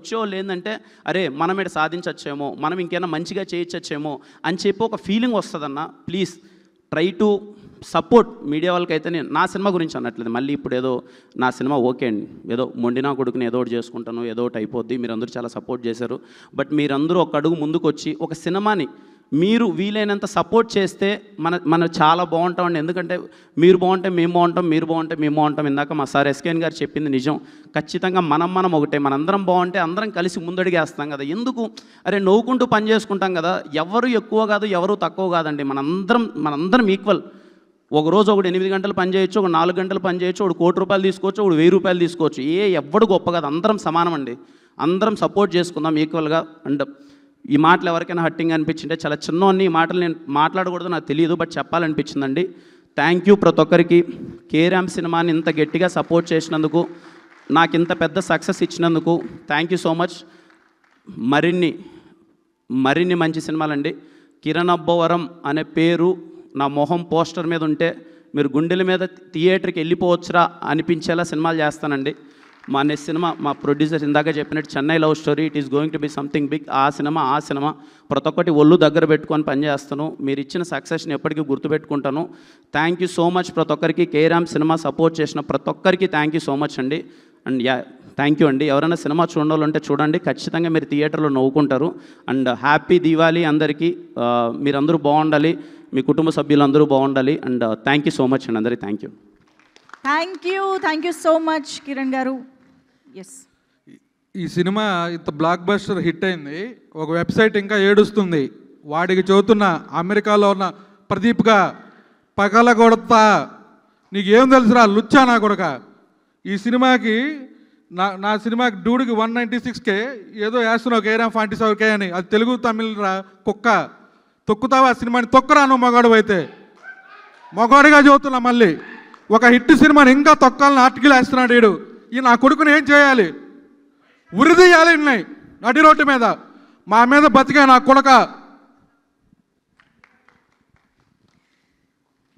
వచ్చేవాళ్ళు ఏంటంటే అరే మనం ఇక్కడ సాధించచ్చేమో, మనం ఇంకేమైనా మంచిగా చేయించచ్చేమో అని చెప్పి ఒక ఫీలింగ్ వస్తుందన్న. Please try to support. Media వాళ్ళకైతే నేను నా సినిమా గురించి అనట్లేదు, మళ్ళీ ఇప్పుడు ఏదో నా సినిమా ఓకే అండి, ఏదో మొండినా కొడుకుని ఏదో ఒకటి చేసుకుంటాను, ఏదో ఒకటి అయిపోద్ది, మీరందరూ చాలా సపోర్ట్ చేశారు. బట్ మీరందరూ ఒక అడుగు ముందుకు వచ్చి ఒక సినిమాని మీరు వీలైనంత సపోర్ట్ చేస్తే మనం చాలా బాగుంటామండి. ఎందుకంటే మీరు బాగుంటే మేము బాగుంటాం, మీరు బాగుంటే మేము బాగుంటాం. ఇందాక మా సార్ ఎస్కేఎన్ గారు చెప్పింది నిజం. ఖచ్చితంగా మనం ఒకటే, మనందరం బాగుంటే అందరం కలిసి ముందడిగేస్తాం కదా. ఎందుకు అరే నవ్వుకుంటూ పని చేసుకుంటాం కదా. ఎవరు ఎక్కువ కాదు, ఎవరు తక్కువ కాదండి, మనందరం ఈక్వల్. ఒకరోజు ఒకడు 8 గంటలు పని చేయొచ్చు, ఒక 4 గంటలు పని చేయొచ్చు, ఒకడు ₹1,00,00,000 తీసుకోవచ్చు, ఒకడు ₹1000 తీసుకోవచ్చు. ఎవ్వడు గొప్ప కాదు, అందరం సమానం అండి. అందరం సపోర్ట్ చేసుకుందాం ఈక్వల్గా. అండ్ ఈ మాటలు ఎవరికైనా హట్టింగ్ అనిపించింటే చాలా చిన్నవన్నీ, ఈ మాటలు నేను మాట్లాడకూడదు నాకు తెలియదు, బట్ చెప్పాలనిపించిందండి. థ్యాంక్ యూ ప్రతి ఒక్కరికి. కేరామ్ సినిమాని ఇంత గట్టిగా సపోర్ట్ చేసినందుకు, నాకు ఇంత పెద్ద సక్సెస్ ఇచ్చినందుకు థ్యాంక్ యూ సో మచ్. మరిన్ని మంచి సినిమాలండి. కిరణ్ అబ్బవరం అనే పేరు నా మొహం పోస్టర్ మీద ఉంటే మీరు గుండెల మీద థియేటర్కి వెళ్ళిపోవచ్చురా అనిపించేలా సినిమాలు చేస్తానండి. మా నెక్స్ట్ సినిమా మా ప్రొడ్యూసర్ ఇందాక చెప్పినట్టు Chennai love story, it is going to be something big. ఆ సినిమా ప్రతి ఒక్కటి ఒళ్ళు దగ్గర పెట్టుకొని పనిచేస్తాను. మీరు ఇచ్చిన సక్సెస్ని ఎప్పటికీ గుర్తుపెట్టుకుంటాను. థ్యాంక్ యూ సో మచ్ ప్రతి ఒక్కరికి. కేరామ్ సినిమా సపోర్ట్ చేసిన ప్రతి ఒక్కరికి థ్యాంక్ యూ సో మచ్ అండి. అండ్ థ్యాంక్ యూ అండి. ఎవరైనా సినిమా చూడాలంటే చూడండి, ఖచ్చితంగా మీరు థియేటర్లో నవ్వుకుంటారు. అండ్ హ్యాపీ దీవాలి అందరికీ. మీరందరూ బాగుండాలి, మీ కుటుంబ సభ్యులందరూ బాగుండాలి. And thank you so much అండి అందరికీ. Thank you so much Kiran గారు. ఎస్, ఈ సినిమా ఇంత బ్లాక్ బస్టర్ హిట్ అయింది, ఒక వెబ్సైట్ ఇంకా ఏడుస్తుంది. వాడికి చదువుతున్న అమెరికాలో ఉన్న ప్రదీప్గా పగల కొడతా, నీకేం తెలుసురా లుచ్చా నా కొడక. ఈ సినిమాకి నా సినిమాకి డూడికి 196K ఏదో వేస్తున్నావు, కేరామ్ 47K అని. అది తెలుగు తమిళ రా కుక్క. తొక్కుతావా ఆ సినిమాని? తొక్కరా నువ్వు మగాడు అయితే. మగాడిగా చదువుతున్నా మళ్ళీ ఒక హిట్ సినిమాని ఇంకా తొక్కాలని ఆర్టికల్ వేస్తున్నాడు వీడు. ఈ నా కొడుకుని ఏం చేయాలి? ఉరిదీయాలి నడి రోడ్డు మీద. మా మీద బతికే నా కొడక